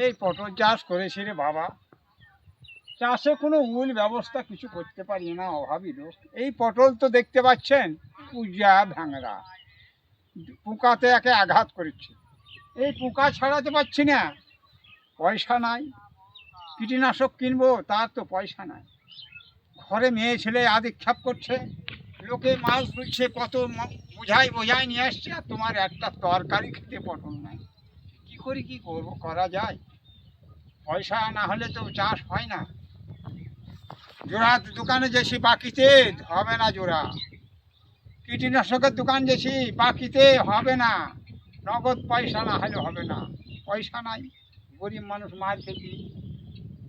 এই পটল চাষ করেছি রে বাবা। চাষে কোনো মূল ব্যবস্থা কিছু করতে পারি না, অভাবী লোক। এই পটল তো দেখতে পাচ্ছেন পুজা ভ্যাংরা, পোকাতে একে আঘাত করেছে। এই পোকা ছাড়াতে পারছি না, পয়সা নাই। কীটনাশক কিনবো, তার তো পয়সা নাই। ঘরে মেয়ে ছেলে আদিক্ষেপ করছে, লোকে মাছ ধরছে, কত বোঝাই বোঝাই নিয়ে আসছে, আর তোমার একটা তরকারি খেতে পটল নাই। কি করি, কি করবো, করা যায়? পয়সা না হলে তো চাষ হয় না। জোড়া দোকানে যেছি বাকিতে হবে না, জোড়া কীটনাশকের দোকান যেছি বাকিতে হবে না, নগদ পয়সা না হলে হবে না। পয়সা নাই, গরিব মানুষ মার খেতি,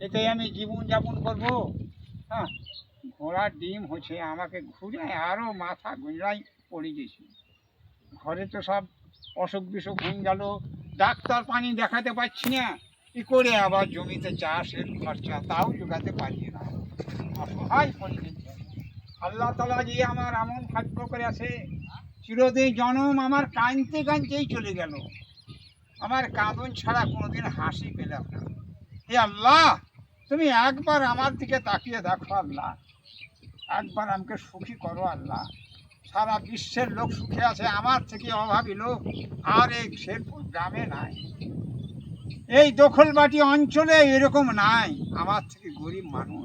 এতে আমি জীবনযাপন করবো। হ্যাঁ, ঘোড়ার ডিম হচ্ছে, আমাকে ঘুরে আরও মাথা গুঁজরাই পড়ে গেছি। ঘরে তো সব অসুখ বিসুখ হয়ে গেল, ডাক্তার পানি দেখাতে পারছি না। কি করে আবার জমিতে চাষের খরচা তাও জোগাতে পারি না, অসহায় পড়ে গেছে। আল্লাহ তালা যে আমার এমন ভাগ্য করে আছে, চিরদিন জনম আমার কাঁদতে কাঁদতেই চলে গেল। আমার কাঁদন ছাড়া কোনোদিন হাসি পেলাম না। হে আল্লাহ, তুমি একবার আমার দিকে তাকিয়ে দেখো আল্লাহ, একবার আমাকে সুখী করো আল্লাহ। সারা বিশ্বের লোক সুখে আছে, আমার থেকে অভাবী লোক আর এই শেরপুর গ্রামে নাই, এই দখলবাটি অঞ্চলে এরকম নাই। আমার থেকে গরিব মানুষ,